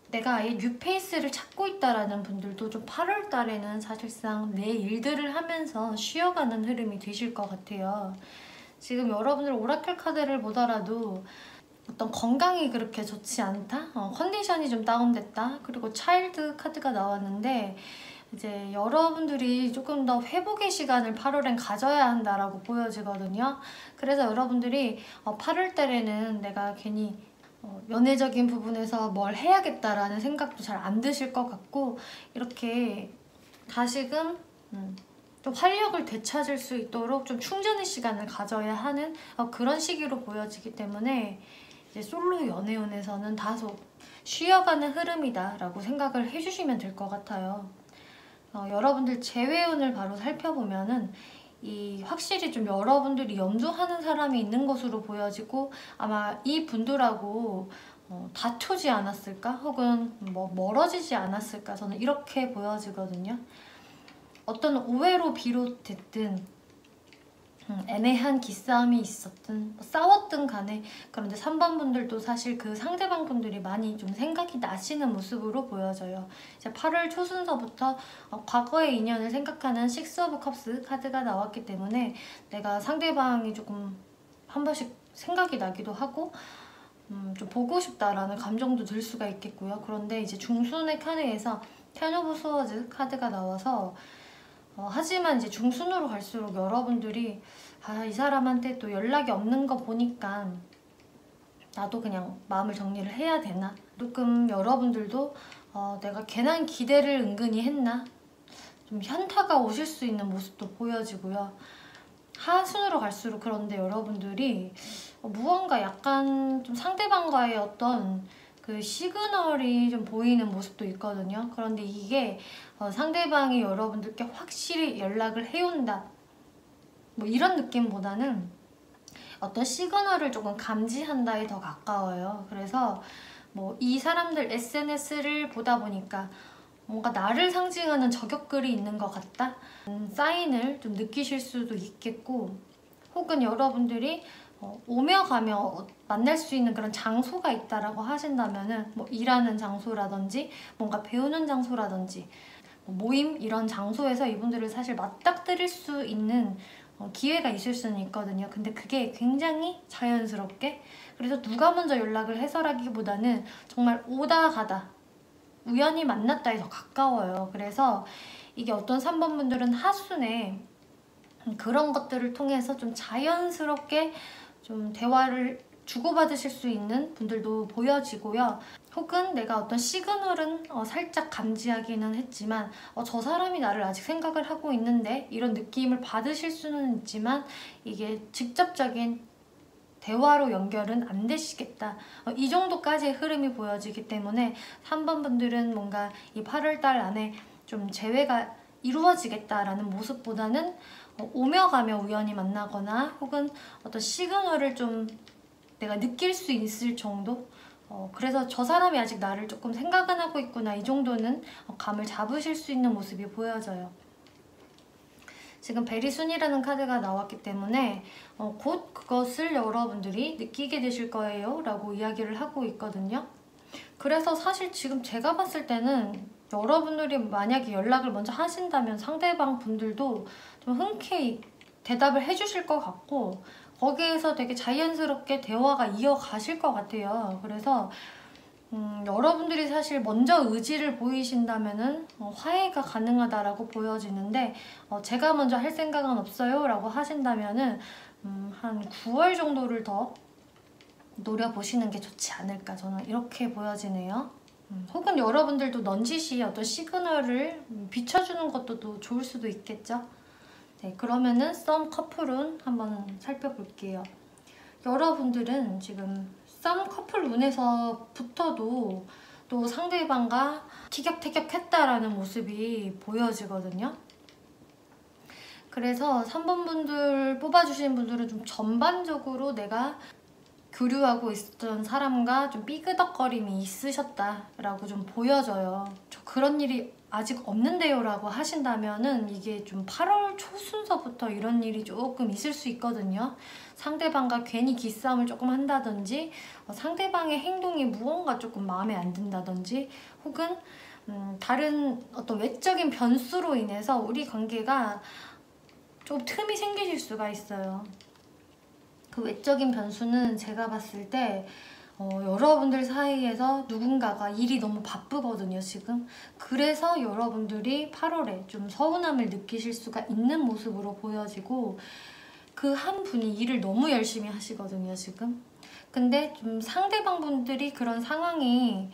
내가 아예 뉴페이스를 찾고 있다라는 분들도 좀 8월 달에는 사실상 내 일들을 하면서 쉬어가는 흐름이 되실 것 같아요. 지금 여러분들 오라클 카드를 보더라도 어떤 건강이 그렇게 좋지 않다? 컨디션이 좀 다운됐다? 그리고 차일드 카드가 나왔는데, 이제 여러분들이 조금 더 회복의 시간을 8월엔 가져야 한다라고 보여지거든요. 그래서 여러분들이 8월 달에는 내가 괜히 연애적인 부분에서 뭘 해야겠다라는 생각도 잘 안 드실 것 같고, 이렇게 다시금 좀 활력을 되찾을 수 있도록 좀 충전의 시간을 가져야 하는 그런 시기로 보여지기 때문에 이제 솔로 연애운에서는 다소 쉬어가는 흐름이다 라고 생각을 해주시면 될 것 같아요. 여러분들 재회운을 바로 살펴보면은 확실히 좀 여러분들이 염두하는 사람이 있는 것으로 보여지고, 아마 이 분들하고 다투지 않았을까? 혹은 뭐 멀어지지 않았을까? 저는 이렇게 보여지거든요. 어떤 오해로 비롯됐든 애매한 기싸움이 있었든 싸웠든 간에, 그런데 3번 분들도 사실 그 상대방 분들이 많이 좀 생각이 나시는 모습으로 보여져요. 이제 8월 초순서부터 과거의 인연을 생각하는 6 오브 컵스 카드가 나왔기 때문에 내가 상대방이 조금 한 번씩 생각이 나기도 하고, 좀 보고 싶다라는 감정도 들 수가 있겠고요. 그런데 이제 중순의 카드에서 텐 오브 스워즈 카드가 나와서 하지만 이제 중순으로 갈수록 여러분들이 이 사람한테 또 연락이 없는 거 보니까 나도 그냥 마음을 정리를 해야 되나? 조금 여러분들도 내가 괜한 기대를 은근히 했나? 좀 현타가 오실 수 있는 모습도 보여지고요. 하순으로 갈수록 그런데 여러분들이 무언가 약간 좀 상대방과의 어떤 그 시그널이 좀 보이는 모습도 있거든요. 그런데 이게 상대방이 여러분들께 확실히 연락을 해온다 뭐 이런 느낌보다는 어떤 시그널을 조금 감지한다에 더 가까워요. 그래서 뭐 이 사람들 SNS를 보다 보니까 뭔가 나를 상징하는 저격글이 있는 것 같다? 사인을 좀 느끼실 수도 있겠고, 혹은 여러분들이 오며 가며 만날 수 있는 그런 장소가 있다라고 하신다면은 뭐 일하는 장소라든지 뭔가 배우는 장소라든지 모임 이런 장소에서 이분들을 사실 맞닥뜨릴 수 있는 기회가 있을 수는 있거든요. 근데 그게 굉장히 자연스럽게, 그래서 누가 먼저 연락을 해서라기보다는 정말 오다 가다 우연히 만났다에 더 가까워요. 그래서 이게 어떤 3번 분들은 하순에 그런 것들을 통해서 좀 자연스럽게 좀 대화를 주고받으실 수 있는 분들도 보여지고요. 혹은 내가 어떤 시그널은 살짝 감지하기는 했지만 저 사람이 나를 아직 생각을 하고 있는데 이런 느낌을 받으실 수는 있지만 이게 직접적인 대화로 연결은 안 되시겠다. 이 정도까지의 흐름이 보여지기 때문에 3번 분들은 뭔가 이 8월달 안에 좀 재회가 이루어지겠다라는 모습보다는 오며 가며 우연히 만나거나 혹은 어떤 시그널을 좀 내가 느낄 수 있을 정도? 그래서 저 사람이 아직 나를 조금 생각은 하고 있구나 이 정도는 감을 잡으실 수 있는 모습이 보여져요. 지금 베리순이라는 카드가 나왔기 때문에 곧 그것을 여러분들이 느끼게 되실 거예요 라고 이야기를 하고 있거든요. 그래서 사실 지금 제가 봤을 때는 여러분들이 만약에 연락을 먼저 하신다면 상대방 분들도 좀 흔쾌히 대답을 해주실 것 같고 거기에서 되게 자연스럽게 대화가 이어가실 것 같아요. 그래서 여러분들이 사실 먼저 의지를 보이신다면은 화해가 가능하다라고 보여지는데 제가 먼저 할 생각은 없어요 라고 하신다면은 한 9월 정도를 더 노려보시는 게 좋지 않을까 저는 이렇게 보여지네요. 혹은 여러분들도 넌지시 어떤 시그널을 비춰주는 것도 또 좋을 수도 있겠죠. 네, 그러면은 썸 커플운 한번 살펴볼게요. 여러분들은 지금 썸 커플 운에서부터도 또 상대방과 티격태격했다라는 모습이 보여지거든요. 그래서 3번 분들 뽑아주시는 분들은 좀 전반적으로 내가 교류하고 있었던 사람과 좀 삐그덕거림이 있으셨다라고 좀 보여져요. 저 그런 일이 아직 없는데요 라고 하신다면은 이게 좀 8월 초순서부터 이런 일이 조금 있을 수 있거든요. 상대방과 괜히 기싸움을 조금 한다든지 상대방의 행동이 무언가 조금 마음에 안 든다든지 혹은 다른 어떤 외적인 변수로 인해서 우리 관계가 좀 틈이 생기실 수가 있어요. 그 외적인 변수는 제가 봤을 때 여러분들 사이에서 누군가가 일이 너무 바쁘거든요 지금. 그래서 여러분들이 8월에 좀 서운함을 느끼실 수가 있는 모습으로 보여지고 그 한 분이 일을 너무 열심히 하시거든요 지금. 근데 좀 상대방 분들이 그런 상황이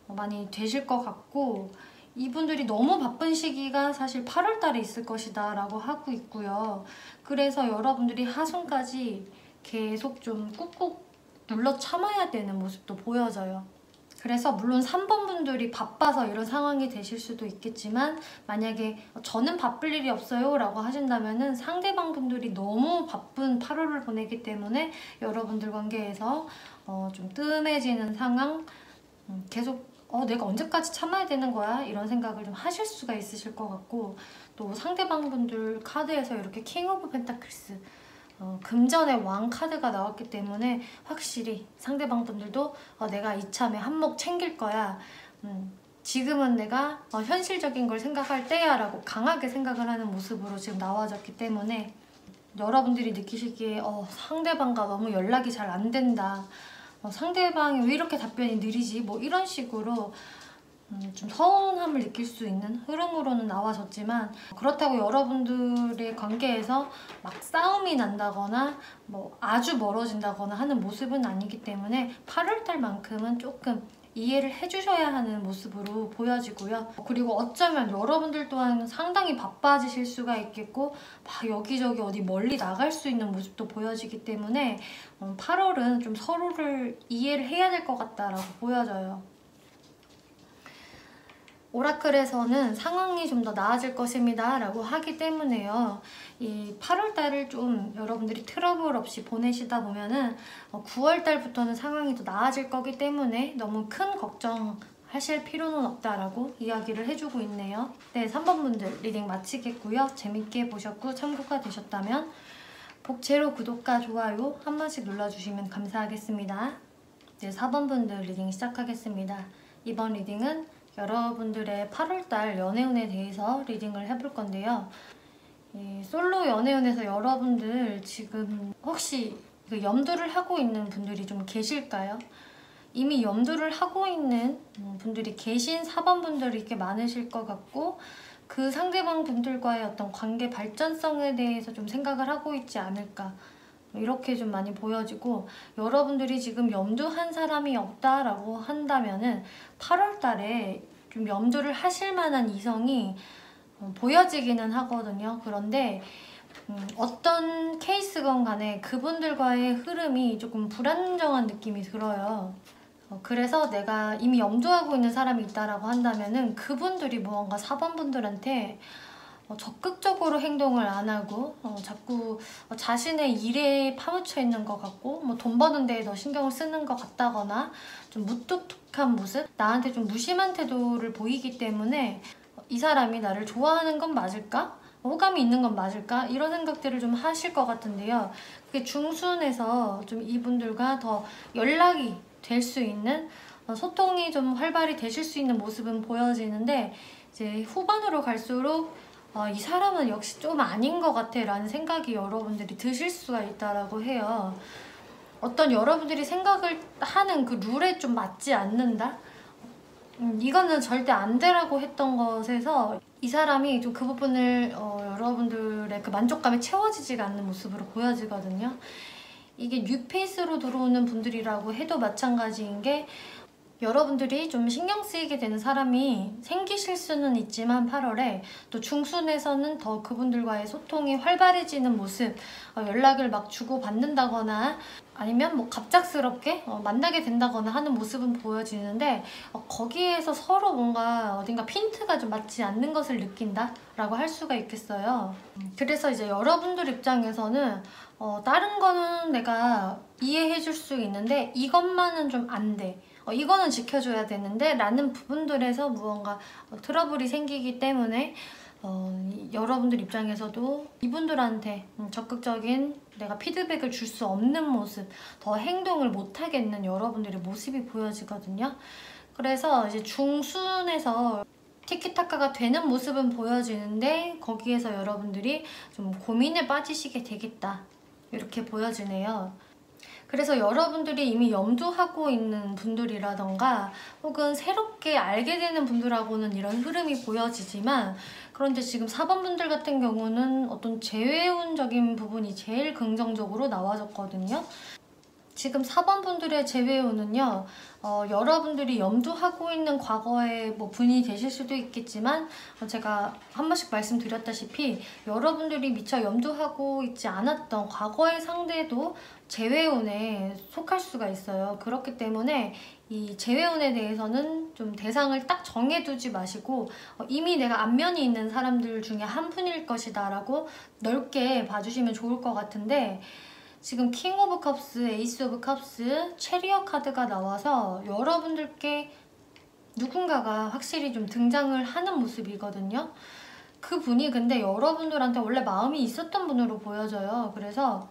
많이 되실 것 같고 이분들이 너무 바쁜 시기가 사실 8월 달에 있을 것이다 라고 하고 있고요. 그래서 여러분들이 하순까지 계속 좀 꾹꾹 눌러 참아야 되는 모습도 보여져요. 그래서 물론 3번 분들이 바빠서 이런 상황이 되실 수도 있겠지만 만약에 저는 바쁠 일이 없어요 라고 하신다면 상대방 분들이 너무 바쁜 8월을 보내기 때문에 여러분들 관계에서 좀 뜸해지는 상황, 계속 내가 언제까지 참아야 되는 거야? 이런 생각을 좀 하실 수가 있으실 것 같고 또 상대방 분들 카드에서 이렇게 킹 오브 펜타클스 금전의 왕 카드가 나왔기 때문에 확실히 상대방 분들도 내가 이참에 한몫 챙길 거야. 지금은 내가 현실적인 걸 생각할 때야 라고 강하게 생각을 하는 모습으로 지금 나와졌기 때문에 여러분들이 느끼시기에 상대방과 너무 연락이 잘 안 된다. 상대방이 왜 이렇게 답변이 느리지? 뭐 이런 식으로 좀 서운함을 느낄 수 있는 흐름으로는 나와졌지만, 그렇다고 여러분들의 관계에서 막 싸움이 난다거나 뭐 아주 멀어진다거나 하는 모습은 아니기 때문에 8월달만큼은 조금 이해를 해주셔야 하는 모습으로 보여지고요. 그리고 어쩌면 여러분들 또한 상당히 바빠지실 수가 있겠고 막 여기저기 어디 멀리 나갈 수 있는 모습도 보여지기 때문에 8월은 좀 서로를 이해를 해야 될 것 같다라고 보여져요. 오라클에서는 상황이 좀 더 나아질 것입니다 라고 하기 때문에요. 이 8월달을 좀 여러분들이 트러블 없이 보내시다 보면은 9월달부터는 상황이 더 나아질 거기 때문에 너무 큰 걱정하실 필요는 없다라고 이야기를 해주고 있네요. 네, 3번 분들 리딩 마치겠고요. 재밌게 보셨고 참고가 되셨다면 복제로 구독과 좋아요 한 번씩 눌러주시면 감사하겠습니다. 네, 4번 분들 리딩 시작하겠습니다. 이번 리딩은 여러분들의 8월달 연애운에 대해서 리딩을 해볼 건데요. 솔로 연애운에서 여러분들 지금 혹시 그 염두를 하고 있는 분들이 좀 계실까요? 이미 염두를 하고 있는 분들이 계신 4번 분들이 꽤 많으실 것 같고, 그 상대방 분들과의 어떤 관계 발전성에 대해서 좀 생각을 하고 있지 않을까, 이렇게 좀 많이 보여지고, 여러분들이 지금 염두한 사람이 없다라고 한다면은 8월 달에 좀 염두를 하실 만한 이성이 보여지기는 하거든요. 그런데 어떤 케이스건 간에 그분들과의 흐름이 조금 불안정한 느낌이 들어요. 그래서 내가 이미 염두하고 있는 사람이 있다라고 한다면은 그분들이 무언가 4번 분들한테 적극적으로 행동을 안 하고 자꾸 자신의 일에 파묻혀 있는 것 같고 뭐 돈 버는 데에 더 신경을 쓰는 것 같다거나 좀 무뚝뚝한 모습, 나한테 좀 무심한 태도를 보이기 때문에 이 사람이 나를 좋아하는 건 맞을까? 호감이 있는 건 맞을까? 이런 생각들을 좀 하실 것 같은데요. 그게 중순에서 좀 이분들과 더 연락이 될 수 있는, 소통이 좀 활발히 되실 수 있는 모습은 보여지는데, 이제 후반으로 갈수록 이 사람은 역시 좀 아닌 것 같아 라는 생각이 여러분들이 드실 수가 있다라고 해요. 어떤 여러분들이 생각을 하는 그 룰에 좀 맞지 않는다? 이거는 절대 안 되라고 했던 것에서 이 사람이 좀 그 부분을 여러분들의 그 만족감에 채워지지가 않는 모습으로 보여지거든요. 이게 뉴페이스로 들어오는 분들이라고 해도 마찬가지인 게, 여러분들이 좀 신경 쓰이게 되는 사람이 생기실 수는 있지만 8월에 또 중순에서는 더 그분들과의 소통이 활발해지는 모습, 연락을 막 주고받는다거나 아니면 뭐 갑작스럽게 만나게 된다거나 하는 모습은 보여지는데, 거기에서 서로 뭔가 어딘가 핀트가 좀 맞지 않는 것을 느낀다 라고 할 수가 있겠어요. 그래서 이제 여러분들 입장에서는 다른 거는 내가 이해해 줄 수 있는데 이것만은 좀 안 돼, 이거는 지켜줘야 되는데 라는 부분들에서 무언가 트러블이 생기기 때문에 여러분들 입장에서도 이분들한테 적극적인 내가 피드백을 줄 수 없는 모습, 더 행동을 못하겠는 여러분들의 모습이 보여지거든요. 그래서 이제 중순에서 티키타카가 되는 모습은 보여지는데 거기에서 여러분들이 좀 고민에 빠지시게 되겠다, 이렇게 보여지네요. 그래서 여러분들이 이미 염두하고 있는 분들이라던가 혹은 새롭게 알게 되는 분들하고는 이런 흐름이 보여지지만, 그런데 지금 4번 분들 같은 경우는 어떤 재회운적인 부분이 제일 긍정적으로 나와졌거든요. 지금 4번 분들의 재회운은요, 여러분들이 염두하고 있는 과거의 뭐 분이 되실 수도 있겠지만, 제가 한 번씩 말씀드렸다시피 여러분들이 미처 염두하고 있지 않았던 과거의 상대도 재회운에 속할 수가 있어요. 그렇기 때문에 이 재회운에 대해서는 좀 대상을 딱 정해두지 마시고 이미 내가 안면이 있는 사람들 중에 한 분일 것이다 라고 넓게 봐주시면 좋을 것 같은데, 지금 킹 오브 컵스, 에이스 오브 컵스, 체리엇 카드가 나와서 여러분들께 누군가가 확실히 좀 등장을 하는 모습이거든요. 그 분이 근데 여러분들한테 원래 마음이 있었던 분으로 보여져요. 그래서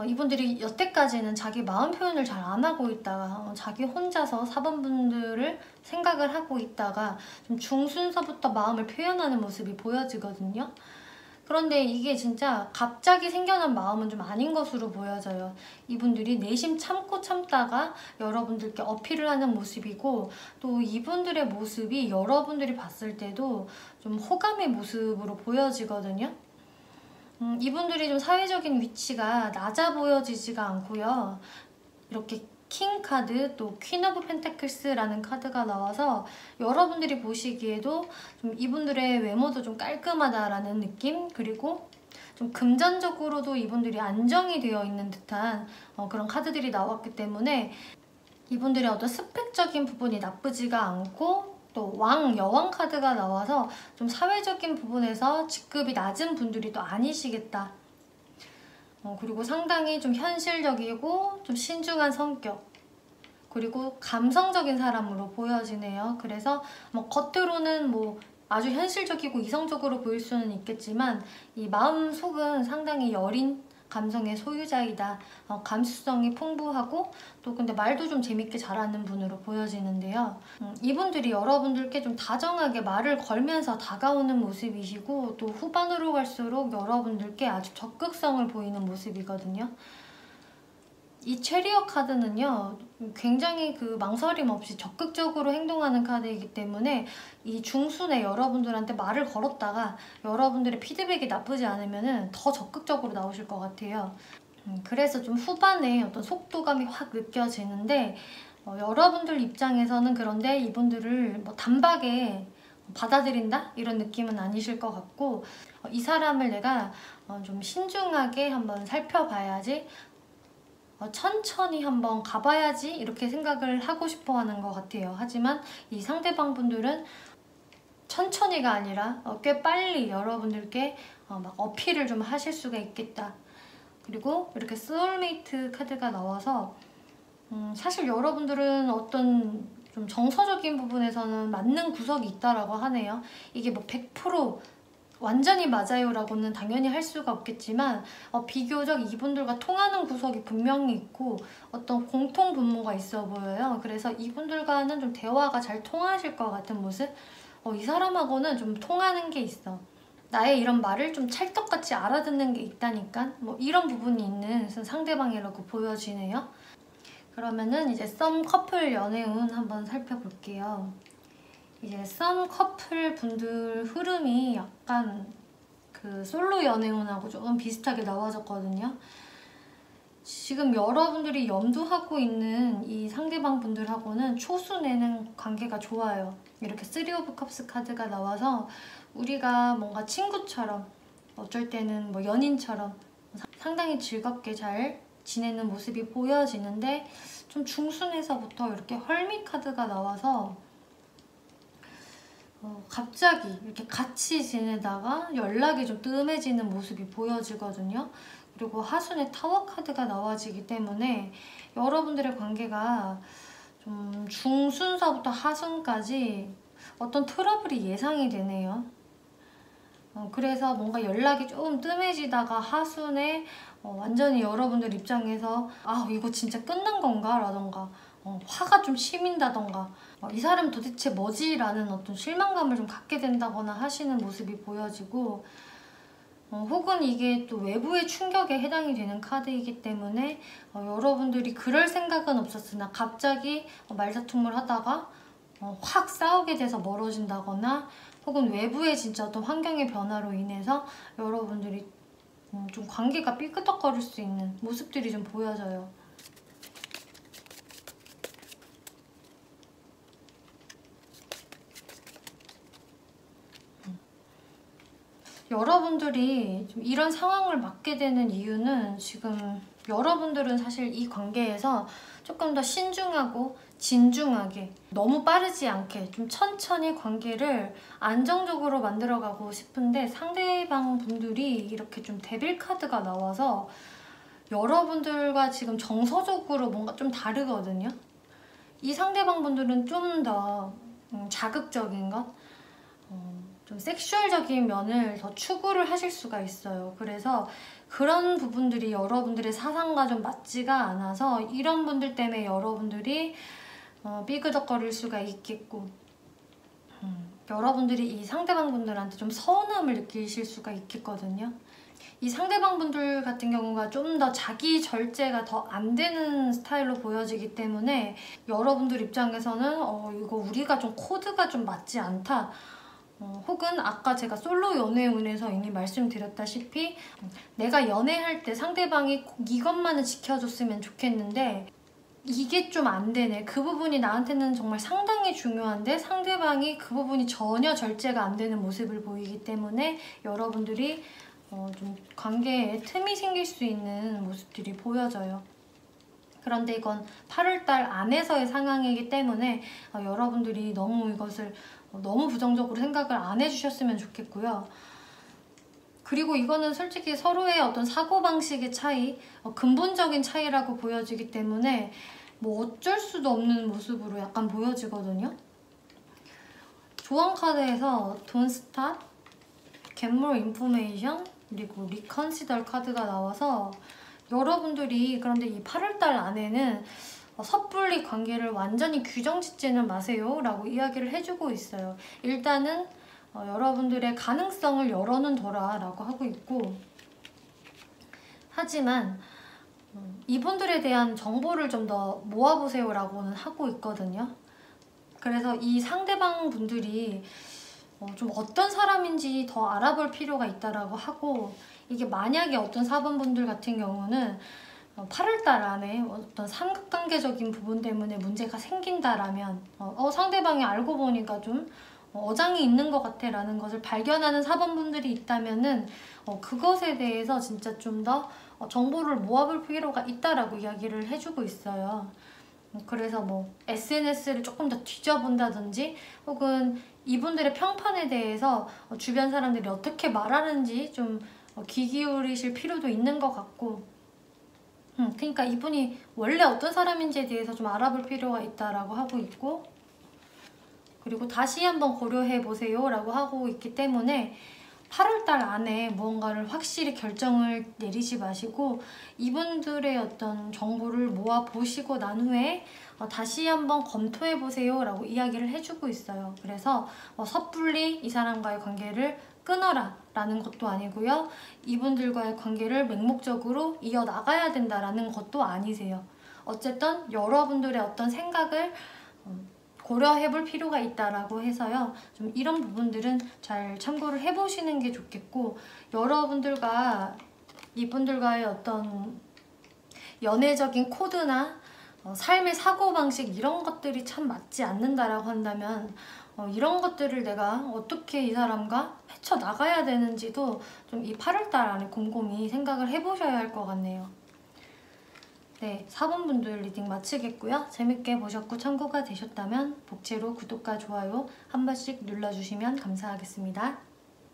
이분들이 여태까지는 자기 마음 표현을 잘 안 하고 있다가 자기 혼자서 4번 분들을 생각을 하고 있다가 좀 중순서부터 마음을 표현하는 모습이 보여지거든요. 그런데 이게 진짜 갑자기 생겨난 마음은 좀 아닌 것으로 보여져요. 이분들이 내심 참고 참다가 여러분들께 어필을 하는 모습이고, 또 이분들의 모습이 여러분들이 봤을 때도 좀 호감의 모습으로 보여지거든요. 이분들이 좀 사회적인 위치가 낮아 보여지지가 않고요. 이렇게 킹 카드, 또 퀸 오브 펜타클스라는 카드가 나와서 여러분들이 보시기에도 좀 이분들의 외모도 좀 깔끔하다라는 느낌, 그리고 좀 금전적으로도 이분들이 안정이 되어 있는 듯한 그런 카드들이 나왔기 때문에 이분들의 어떤 스펙적인 부분이 나쁘지가 않고, 또 왕, 여왕 카드가 나와서 좀 사회적인 부분에서 직급이 낮은 분들이 또 아니시겠다. 그리고 상당히 좀 현실적이고 좀 신중한 성격, 그리고 감성적인 사람으로 보여지네요. 그래서 뭐 겉으로는 뭐 아주 현실적이고 이성적으로 보일 수는 있겠지만 이 마음속은 상당히 여린 감성의 소유자이다. 감수성이 풍부하고 또 근데 말도 좀 재밌게 잘하는 분으로 보여지는데요. 이분들이 여러분들께 좀 다정하게 말을 걸면서 다가오는 모습이시고, 또 후반으로 갈수록 여러분들께 아주 적극성을 보이는 모습이거든요. 이 체리엇 카드는요, 굉장히 그 망설임 없이 적극적으로 행동하는 카드이기 때문에 이 중순에 여러분들한테 말을 걸었다가 여러분들의 피드백이 나쁘지 않으면 더 적극적으로 나오실 것 같아요. 그래서 좀 후반에 어떤 속도감이 확 느껴지는데, 여러분들 입장에서는 그런데 이분들을 뭐 단박에 받아들인다? 이런 느낌은 아니실 것 같고, 이 사람을 내가 좀 신중하게 한번 살펴봐야지, 천천히 한번 가봐야지 이렇게 생각을 하고 싶어 하는 것 같아요. 하지만 이 상대방 분들은 천천히가 아니라 꽤 빨리 여러분들께 막 어필을 좀 하실 수가 있겠다. 그리고 이렇게 소울메이트 카드가 나와서 사실 여러분들은 어떤 좀 정서적인 부분에서는 맞는 구석이 있다라고 하네요. 이게 뭐 100% 완전히 맞아요라고는 당연히 할 수가 없겠지만 비교적 이분들과 통하는 구석이 분명히 있고 어떤 공통 분모가 있어 보여요. 그래서 이분들과는 좀 대화가 잘 통하실 것 같은 모습? 이 사람하고는 좀 통하는 게 있어. 나의 이런 말을 좀 찰떡같이 알아듣는 게 있다니까? 뭐 이런 부분이 있는 상대방이라고 보여지네요. 그러면은 이제 썸 커플 연애운 한번 살펴볼게요. 이제 썸 커플 분들 흐름이 약간 그 솔로 연애운하고 조금 비슷하게 나와졌거든요. 지금 여러분들이 염두하고 있는 이 상대방 분들하고는 초순에는 관계가 좋아요. 이렇게 3 오브 컵스 카드가 나와서 우리가 뭔가 친구처럼, 어쩔 때는 뭐 연인처럼 상당히 즐겁게 잘 지내는 모습이 보여지는데, 좀 중순에서부터 이렇게 헐미 카드가 나와서 갑자기 이렇게 같이 지내다가 연락이 좀 뜸해지는 모습이 보여지거든요. 그리고 하순에 타워 카드가 나와지기 때문에 여러분들의 관계가 좀 중순서부터 하순까지 어떤 트러블이 예상이 되네요. 그래서 뭔가 연락이 좀 뜸해지다가 하순에 완전히 여러분들 입장에서 이거 진짜 끝난 건가? 라던가 화가 좀 치민다던가 이 사람 도대체 뭐지? 라는 어떤 실망감을 좀 갖게 된다거나 하시는 모습이 보여지고, 혹은 이게 또 외부의 충격에 해당이 되는 카드이기 때문에 여러분들이 그럴 생각은 없었으나 갑자기 말다툼을 하다가 확 싸우게 돼서 멀어진다거나, 혹은 외부의 진짜 어떤 환경의 변화로 인해서 여러분들이 좀 관계가 삐끄덕거릴 수 있는 모습들이 좀 보여져요. 여러분들이 좀 이런 상황을 맞게 되는 이유는, 지금 여러분들은 사실 이 관계에서 조금 더 신중하고 진중하게, 너무 빠르지 않게 좀 천천히 관계를 안정적으로 만들어가고 싶은데, 상대방 분들이 이렇게 좀 데빌 카드가 나와서 여러분들과 지금 정서적으로 뭔가 좀 다르거든요. 이 상대방 분들은 좀 더 자극적인 것, 좀 섹슈얼적인 면을 더 추구를 하실 수가 있어요. 그래서 그런 부분들이 여러분들의 사상과 좀 맞지가 않아서 이런 분들 때문에 여러분들이 삐그덕거릴 수가 있겠고, 여러분들이 이 상대방 분들한테 좀 서운함을 느끼실 수가 있겠거든요. 이 상대방 분들 같은 경우가 좀 더 자기 절제가 더 안 되는 스타일로 보여지기 때문에 여러분들 입장에서는 이거 우리가 좀 코드가 좀 맞지 않다. 혹은 아까 제가 솔로 연애운에서 이미 말씀드렸다시피 내가 연애할 때 상대방이 꼭 이것만은 지켜줬으면 좋겠는데 이게 좀 안 되네. 그 부분이 나한테는 정말 상당히 중요한데 상대방이 그 부분이 전혀 절제가 안 되는 모습을 보이기 때문에 여러분들이 좀 관계에 틈이 생길 수 있는 모습들이 보여져요. 그런데 이건 8월달 안에서의 상황이기 때문에 여러분들이 너무 이것을 너무 부정적으로 생각을 안 해주셨으면 좋겠고요. 그리고 이거는 솔직히 서로의 어떤 사고방식의 차이, 근본적인 차이라고 보여지기 때문에 뭐 어쩔 수도 없는 모습으로 약간 보여지거든요. 조언 카드에서 Don't Stop, Get More Information, 그리고 Reconsider 카드가 나와서 여러분들이 그런데 이 8월달 안에는 섣불리 관계를 완전히 규정짓지는 마세요 라고 이야기를 해주고 있어요. 일단은 여러분들의 가능성을 열어는 둬라 라고 하고 있고, 하지만 이분들에 대한 정보를 좀 더 모아보세요 라고는 하고 있거든요. 그래서 이 상대방 분들이 좀 어떤 사람인지 더 알아볼 필요가 있다라고 하고, 이게 만약에 어떤 사번분들 같은 경우는 8월달 안에 어떤 삼각관계적인 부분 때문에 문제가 생긴다라면 상대방이 알고 보니까 좀 어장이 있는 것 같아 라는 것을 발견하는 사번분들이 있다면은 그것에 대해서 진짜 좀 더 정보를 모아볼 필요가 있다라고 이야기를 해주고 있어요. 그래서 뭐 SNS를 조금 더 뒤져본다든지 혹은 이분들의 평판에 대해서 주변 사람들이 어떻게 말하는지 좀 귀 기울이실 필요도 있는 것 같고, 그러니까 이분이 원래 어떤 사람인지에 대해서 좀 알아볼 필요가 있다라고 하고 있고, 그리고 다시 한번 고려해보세요 라고 하고 있기 때문에 8월달 안에 무언가를 확실히 결정을 내리지 마시고 이분들의 어떤 정보를 모아보시고 난 후에 다시 한번 검토해보세요 라고 이야기를 해주고 있어요. 그래서 섣불리 이 사람과의 관계를 끊어라 라는 것도 아니고요. 이분들과의 관계를 맹목적으로 이어나가야 된다라는 것도 아니세요. 어쨌든 여러분들의 어떤 생각을 고려해볼 필요가 있다라고 해서요. 좀 이런 부분들은 잘 참고를 해보시는 게 좋겠고, 여러분들과 이분들과의 어떤 연애적인 코드나 삶의 사고방식 이런 것들이 참 맞지 않는다라고 한다면 이런 것들을 내가 어떻게 이 사람과 헤쳐나가야 되는지도 좀 이 8월달 안에 곰곰이 생각을 해보셔야 할 것 같네요. 네, 4번분들 리딩 마치겠고요. 재밌게 보셨고 참고가 되셨다면 복채로 구독과 좋아요 한 번씩 눌러주시면 감사하겠습니다.